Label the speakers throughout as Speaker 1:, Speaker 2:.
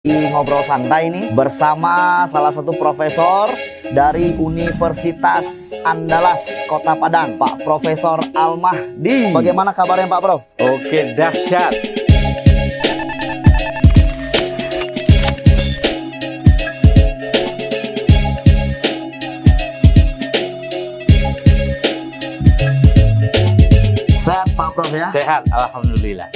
Speaker 1: Ngobrol santai nih bersama salah satu profesor dari Universitas Andalas Kota Padang, Pak Profesor Al-Mahdi. Bagaimana kabarnya Pak Prof?
Speaker 2: Oke, dahsyat.
Speaker 1: Sehat Pak Prof ya?
Speaker 2: Sehat, alhamdulillah.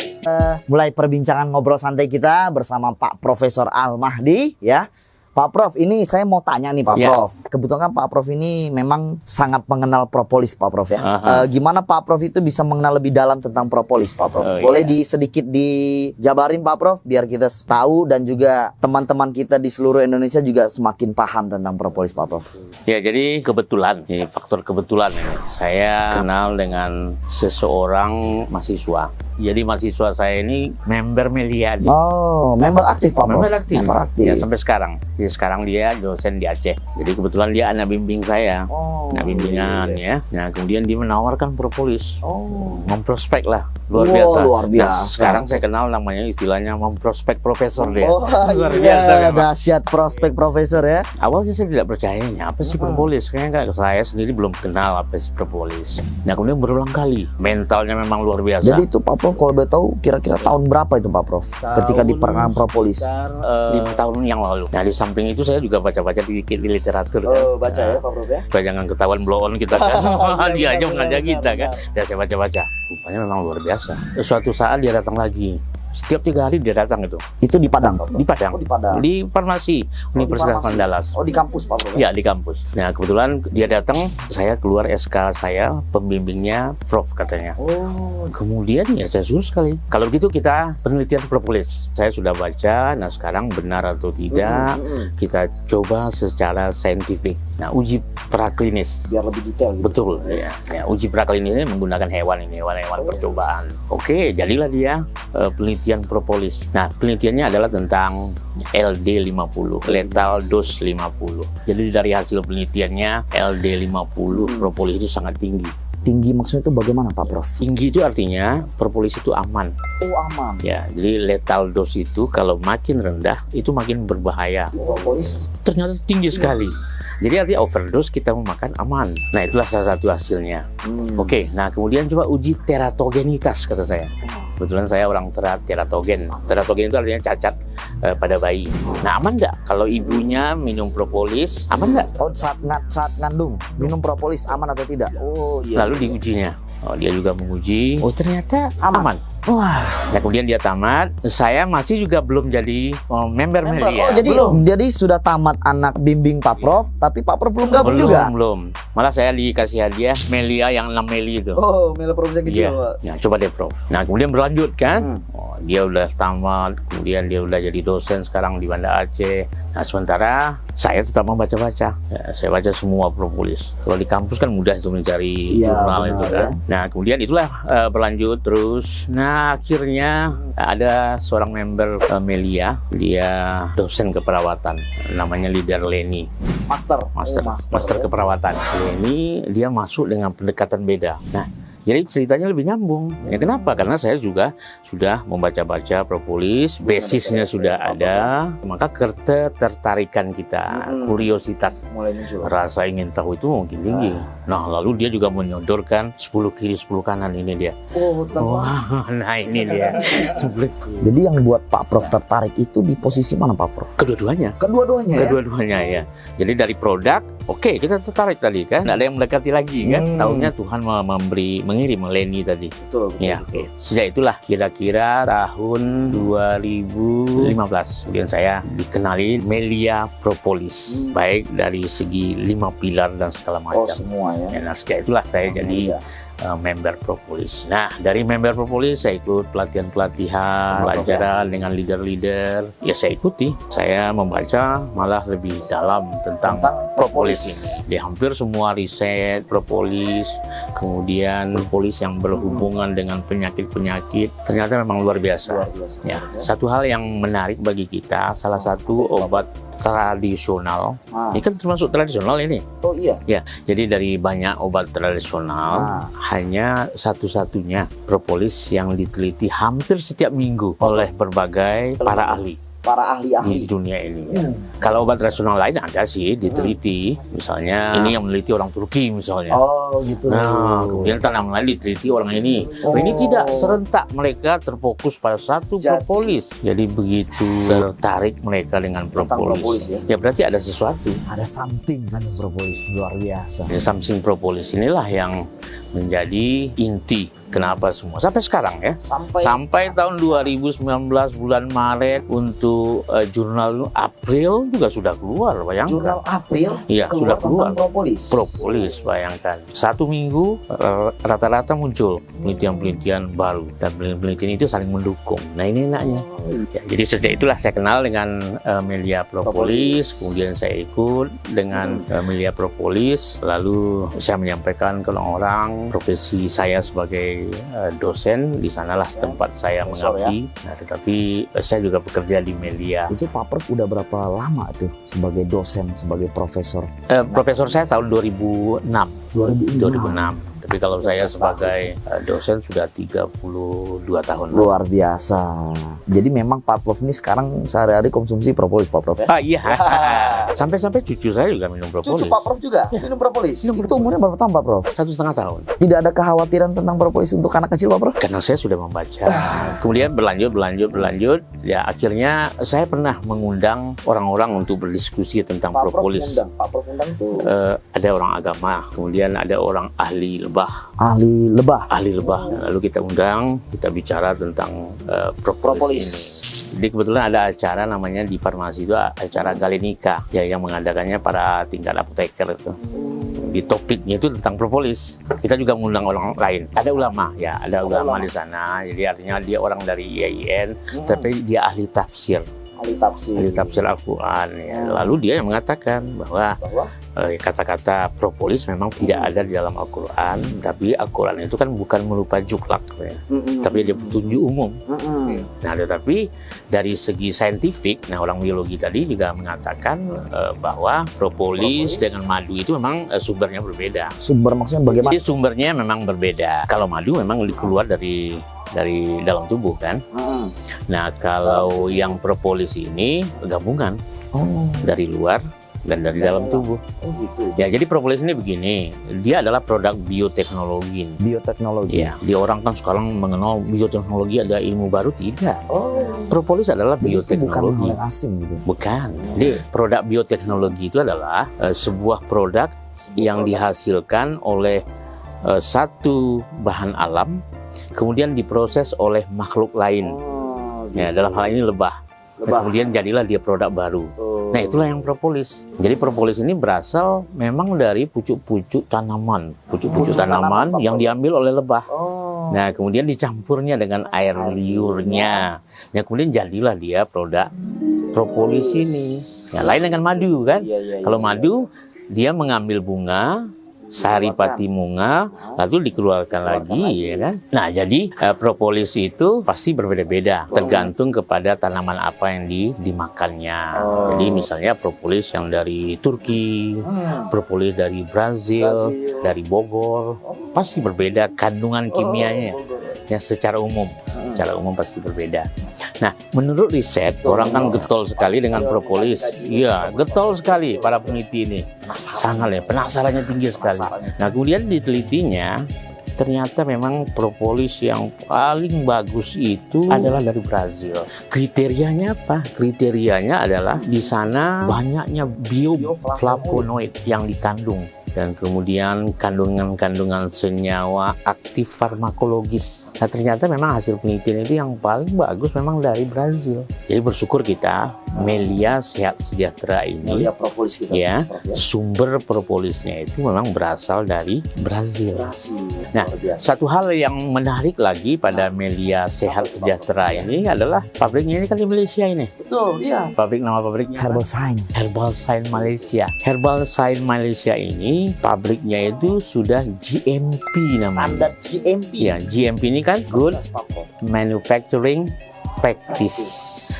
Speaker 1: Mulai perbincangan ngobrol santai kita bersama Pak Profesor Al-Mahdi ya. Pak Prof, ini saya mau tanya nih Pak
Speaker 2: Ya.
Speaker 1: Prof. Kebetulan kan Pak Prof ini memang sangat mengenal propolis Pak Prof ya. Gimana Pak Prof itu bisa mengenal lebih dalam tentang propolis Pak Prof? Boleh sedikit dijabarin Pak Prof biar kita tahu dan juga teman-teman kita di seluruh Indonesia juga semakin paham tentang propolis Pak Prof.
Speaker 2: Ya, jadi kebetulan, ini faktor kebetulan ini. Saya kenal dengan seseorang mahasiswa. Jadi mahasiswa saya ini member Melia.
Speaker 1: Oh, member aktif Pak Prof.
Speaker 2: Member aktif.
Speaker 1: Member aktif.
Speaker 2: Ya, sampai sekarang. Jadi sekarang dia dosen di Aceh. Jadi kebetulan dia anak bimbing saya.
Speaker 1: Oh,
Speaker 2: Anak bimbingan ya. Nah, kemudian dia menawarkan propolis.
Speaker 1: Oh.
Speaker 2: Memprospek lah. Luar
Speaker 1: Wow,
Speaker 2: biasa.
Speaker 1: luar biasa.
Speaker 2: Nah, sekarang saya kenal namanya istilahnya memprospek profesor dia.
Speaker 1: Oh,
Speaker 2: Luar
Speaker 1: iya,
Speaker 2: biasa memang.
Speaker 1: dahsyat prospek profesor ya.
Speaker 2: Awalnya saya tidak percayanya, apa sih propolis? Kayaknya saya sendiri belum kenal apa sih propolis. Nah, kemudian berulang kali, mentalnya memang luar biasa.
Speaker 1: Jadi itu Pak Prof kalau boleh tahu kira-kira tahun berapa itu Pak Prof ketika diperkenalkan propolis?
Speaker 2: 5 tahun yang lalu. Nah, di samping itu saya juga baca-baca dikit di literatur kan.
Speaker 1: Oh, baca ya Pak Prof ya.
Speaker 2: Supaya jangan ketahuan blow on kita kan. Dia aja mengajak kita kan. Dan saya baca-baca. Rupanya memang luar biasa. Suatu saat dia datang lagi. Setiap 3 hari dia datang itu.
Speaker 1: Itu di Padang Pak Prof?
Speaker 2: Di Padang.
Speaker 1: Oh, di Padang.
Speaker 2: Di farmasi Universitas
Speaker 1: farmasi.
Speaker 2: Andalas.
Speaker 1: Oh, di kampus Pak Prof
Speaker 2: Ya, di kampus. Nah, kebetulan dia datang, saya keluar SK saya, pembimbingnya Prof katanya.
Speaker 1: Oh.
Speaker 2: Kemudian ya saya suruh sekali. Kalau begitu kita penelitian propolis. Saya sudah baca, nah sekarang benar atau tidak, kita coba secara saintifik. Nah, uji praklinis.
Speaker 1: Biar lebih detail gitu.
Speaker 2: Betul, ya. Ya, uji praklinis ini menggunakan hewan ini, hewan-hewan percobaan. Oke, jadilah dia penelitian propolis. Nah, penelitiannya adalah tentang LD50, lethal dose 50. Jadi dari hasil penelitiannya, LD50 propolis itu sangat tinggi.
Speaker 1: Tinggi maksudnya itu bagaimana Pak Prof?
Speaker 2: Tinggi itu artinya propolis itu aman.
Speaker 1: Oh, aman.
Speaker 2: Ya, jadi lethal dose itu kalau makin rendah, itu makin berbahaya.
Speaker 1: Propolis
Speaker 2: Ternyata tinggi sekali. Jadi artinya overdose kita memakan aman. Nah, itulah salah satu hasilnya. Oke, nah kemudian coba uji teratogenitas kata saya. Kebetulan saya orang teratogen. Teratogen itu artinya cacat pada bayi. Nah, aman nggak kalau ibunya minum propolis? Aman nggak?
Speaker 1: Oh, saat ngandung minum propolis aman atau tidak? Oh, iya.
Speaker 2: Lalu diujinya. Oh, dia juga menguji. Oh, ternyata aman.
Speaker 1: Wah.
Speaker 2: Nah, kemudian dia tamat. Saya masih juga belum jadi member Melia.
Speaker 1: Oh, jadi sudah tamat anak bimbing Pak Prof, tapi Pak Prof belum gabung juga?
Speaker 2: Belum. Malah saya dikasih hadiah Melia yang 6 Meli itu.
Speaker 1: Oh, Mela Prof yang kecil,
Speaker 2: Iya.
Speaker 1: Pak.
Speaker 2: Nah, coba deh, Prof. Nah, kemudian berlanjut kan. Oh, dia udah tamat, kemudian dia udah jadi dosen sekarang di Banda Aceh. Nah, sementara saya tetap membaca-baca. Ya, saya baca semua propolis. Kalau di kampus kan mudah itu mencari
Speaker 1: Iya,
Speaker 2: jurnal
Speaker 1: benar,
Speaker 2: itu kan.
Speaker 1: ya.
Speaker 2: Nah, kemudian itulah berlanjut terus. Nah, akhirnya ada seorang member Melia, dia dosen keperawatan, namanya Leader Leni.
Speaker 1: Master
Speaker 2: Master keperawatan. Ini dia masuk dengan pendekatan beda. Nah, jadi ceritanya lebih nyambung. Ya, kenapa? Karena saya juga sudah membaca-baca propolis, basisnya sudah ada, maka ketertarikan kita, kuriositas,
Speaker 1: mulai muncul.
Speaker 2: rasa ingin tahu itu mungkin tinggi. Nah, lalu dia juga menyodorkan 10 kiri 10 kanan ini dia.
Speaker 1: Oh,
Speaker 2: Wah, nah ini dia. 10.
Speaker 1: Jadi yang buat Pak Prof tertarik itu di posisi mana Pak Prof?
Speaker 2: Kedua-duanya.
Speaker 1: Kedua-duanya ya?
Speaker 2: Kedua-duanya ya. Jadi dari produk, oke, kita tertarik tadi kan, ada yang mendekati lagi kan. Tahunya Tuhan mengirim Leni tadi.
Speaker 1: Betul.
Speaker 2: Ya, oke. Sejak itulah kira-kira tahun 2015 kemudian saya dikenali Melia Propolis, baik dari segi 5 pilar dan segala
Speaker 1: Oh,
Speaker 2: macam.
Speaker 1: semua ya.
Speaker 2: Nah, sejak itulah saya jadi member propolis. Nah, dari member propolis saya ikut pelatihan-pelatihan, pelajaran dengan leader-leader. Ya, saya ikuti. Saya membaca malah lebih dalam tentang propolis ini. Di hampir semua riset propolis, kemudian propolis yang berhubungan dengan penyakit-penyakit, ternyata memang luar biasa. Ya, satu hal yang menarik bagi kita, salah satu obat tradisional. Ini kan termasuk tradisional ini.
Speaker 1: Oh iya.
Speaker 2: Ya, jadi dari banyak obat tradisional, hanya satu-satunya propolis yang diteliti hampir setiap minggu oleh berbagai para ahli.
Speaker 1: para
Speaker 2: di
Speaker 1: ahli-ahli.
Speaker 2: dunia ini. Kalau obat rasional lain ada sih diteliti, misalnya ini yang meneliti orang Turki misalnya.
Speaker 1: Oh gitu.
Speaker 2: Nah, kemudian tanaman lain diteliti orang ini. Ini tidak serentak, mereka terfokus pada satu propolis. Jadi begitu tertarik mereka dengan propolis. Ya berarti ada sesuatu.
Speaker 1: Ada something kan propolis luar biasa.
Speaker 2: Ya, something propolis inilah yang menjadi inti kenapa semua sampai sekarang ya. Sampai tahun 2019 bulan Maret untuk jurnal April juga sudah keluar, bayangkan.
Speaker 1: Jurnal April?
Speaker 2: Iya, sudah keluar.
Speaker 1: Propolis.
Speaker 2: Propolis, bayangkan. 1 minggu rata-rata muncul penelitian-penelitian baru dan penelitian itu saling mendukung. Nah ini enaknya. Ya, jadi sejak itulah saya kenal dengan media propolis, kemudian saya ikut dengan media propolis, lalu saya menyampaikan ke orang profesi saya sebagai dosen, di sanalah tempat saya mengabdi. Nah, tetapi saya juga bekerja di media.
Speaker 1: Itu Pak Prof udah berapa lama tuh sebagai dosen, sebagai profesor?
Speaker 2: Profesor saya tahun 2006. 2006. Tapi kalau saya sebagai dosen sudah 32 tahun.
Speaker 1: Luar biasa. Jadi memang Pak Prof ini sekarang sehari-hari konsumsi propolis, Pak Prof ya?
Speaker 2: Ah iya. Sampai-sampai cucu saya juga minum propolis.
Speaker 1: Cucu Pak Prof juga minum propolis? Itu umurnya berapa tahun Pak Prof?
Speaker 2: 1,5 tahun.
Speaker 1: Tidak ada kekhawatiran tentang propolis untuk anak kecil Pak Prof?
Speaker 2: Karena saya sudah membaca. Kemudian berlanjut. Ya akhirnya saya pernah mengundang orang-orang untuk berdiskusi tentang propolis.
Speaker 1: Pak Prof undang tuh.
Speaker 2: Ada orang agama, kemudian ada orang ahli lebah.
Speaker 1: Ahli lebah.
Speaker 2: Lalu kita undang, kita bicara tentang propolis ini. Jadi kebetulan ada acara namanya di farmasi itu acara Galenika ya, yang mengadakannya para tingkat apoteker itu. Di topiknya itu tentang propolis. Kita juga mengundang orang lain. Ada ulama ya, ada ulama di sana. Jadi artinya dia orang dari IAIN, tapi dia ahli tafsir. Ahli tafsir Al-Quran ya. Lalu dia yang mengatakan bahwa kata-kata propolis memang tidak ada di dalam Al-Quran, tapi Al-Quran itu kan bukan merupa juklak ya. Tapi dia petunjuk umum. Nah tetapi dari segi saintifik, nah orang biologi tadi juga mengatakan bahwa propolis dengan madu itu memang sumbernya berbeda.
Speaker 1: Sumber maksudnya bagaimana?
Speaker 2: Jadi sumbernya memang berbeda. Kalau madu memang keluar dari dalam tubuh kan. Nah kalau yang propolis ini gabungan dari luar dan dari dalam tubuh.
Speaker 1: Gitu.
Speaker 2: Ya jadi propolis ini begini, dia adalah produk bioteknologi. Ya, di orang kan sekarang mengenal bioteknologi ada ilmu baru, tidak. Propolis adalah bioteknologi.
Speaker 1: Bukan hal asing gitu.
Speaker 2: Bukan. Jadi produk bioteknologi itu adalah sebuah produk yang dihasilkan oleh satu bahan alam, kemudian diproses oleh makhluk lain. Ya, dalam hal ini lebah. Kemudian jadilah dia produk baru. Nah, itulah yang propolis. Jadi propolis ini berasal memang dari pucuk-pucuk tanaman. Pucuk-pucuk tanaman yang diambil oleh lebah. Nah, kemudian dicampurnya dengan air liurnya. Nah, kemudian jadilah dia produk propolis ini. Ya, lain dengan madu kan? Kalau madu, dia mengambil bunga, saripati bunga, lalu dikeluarkan lagi, ya kan? Nah, jadi propolis itu pasti berbeda-beda, tergantung kepada tanaman apa yang dimakannya. Jadi misalnya propolis yang dari Turki, propolis dari Brazil, dari Bogor, pasti berbeda kandungan kimianya. Ya, secara umum pasti berbeda. Nah, menurut riset, orang kan getol sekali dengan propolis. Iya, getol sekali para peneliti ini. Sangat ya, penasarannya tinggi sekali. Nah, kemudian ditelitinya, ternyata memang propolis yang paling bagus itu adalah dari Brazil. Kriterianya apa? Kriterianya adalah di sana banyaknya bioflavonoid yang dikandung. Dan kemudian kandungan-kandungan senyawa aktif farmakologis. Nah, ternyata memang hasil penelitian itu yang paling bagus memang dari Brazil. Jadi bersyukur kita, Melia Sehat Sejahtera ini,
Speaker 1: propolis kita,
Speaker 2: ya, sumber propolisnya itu memang berasal dari Brazil. Nah, satu hal yang menarik lagi pada Melia Sehat Sejahtera ini adalah pabriknya ini kan di Malaysia ini.
Speaker 1: Betul, iya.
Speaker 2: Nama pabriknya
Speaker 1: Herbal Science Malaysia.
Speaker 2: Herbal Science Malaysia ini pabriknya itu sudah GMP namanya.
Speaker 1: Standar GMP.
Speaker 2: Ya, GMP ini kan Good Manufacturing Practice.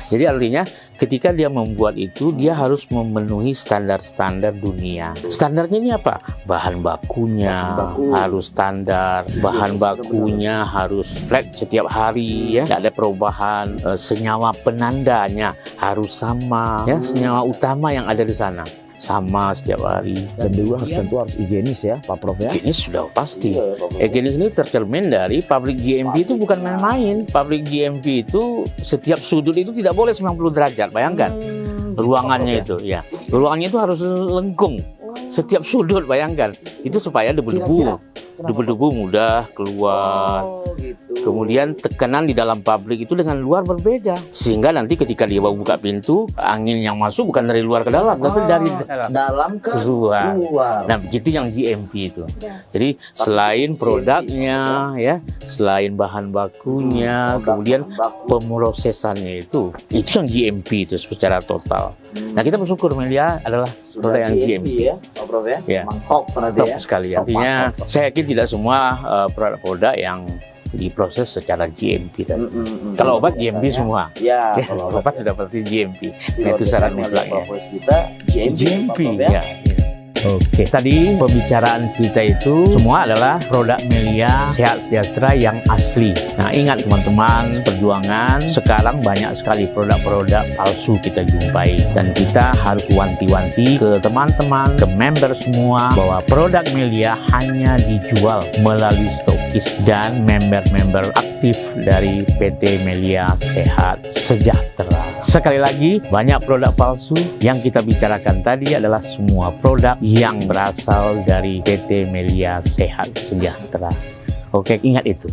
Speaker 2: Jadi artinya ketika dia membuat itu, dia harus memenuhi standar-standar dunia. Standarnya ini apa? Bahan bakunya harus standar, bahan bakunya harus flat setiap hari, ya, tidak ada perubahan. Senyawa penandanya harus sama, ya, senyawa utama yang ada di sana sama setiap hari.
Speaker 1: Dan juga tentu harus higienis ya Pak Prof ya.
Speaker 2: Higienis sudah pasti. Higienis ini tercermin dari public GMP itu bukan main-main. Public GMP itu setiap sudut itu tidak boleh 90 derajat. Bayangkan ruangannya itu, ya. Ruangannya itu harus lengkung. Setiap sudut, bayangkan. Itu supaya debu-debu mudah keluar. Kemudian tekanan di dalam pabrik itu dengan luar berbeda, sehingga nanti ketika dia buka pintu, angin yang masuk bukan dari luar ke dalam, tapi dari dalam ke luar. Nah, begitu yang GMP itu. Jadi selain produknya, ya, selain bahan bakunya, kemudian pemrosesannya itu yang GMP itu secara total. Nah, kita bersyukur Melia adalah produk yang GMP
Speaker 1: ya, Pak Prof ya.
Speaker 2: Ya.
Speaker 1: Top
Speaker 2: Sekali. Artinya saya yakin tidak semua produk-produk yang diproses secara GMP tadi. Kalau obat GMP semua.
Speaker 1: Ya,
Speaker 2: kalau obat sudah pasti GMP. Nah, itu syarat mutlaknya.
Speaker 1: Kita GMP
Speaker 2: ya. Oke, tadi pembicaraan kita itu semua adalah produk Melia Sehat Sejahtera yang asli. Nah, ingat teman-teman, perjuangan sekarang banyak sekali produk-produk palsu kita jumpai, dan kita harus wanti-wanti ke teman-teman, ke member semua, bahwa produk Melia hanya dijual melalui stokis dan member-member aktif dari PT Melia Sehat Sejahtera. Sekali lagi, banyak produk palsu. Yang kita bicarakan tadi adalah semua produk yang berasal dari PT Melia Sehat Sejahtera. Oke, ingat itu.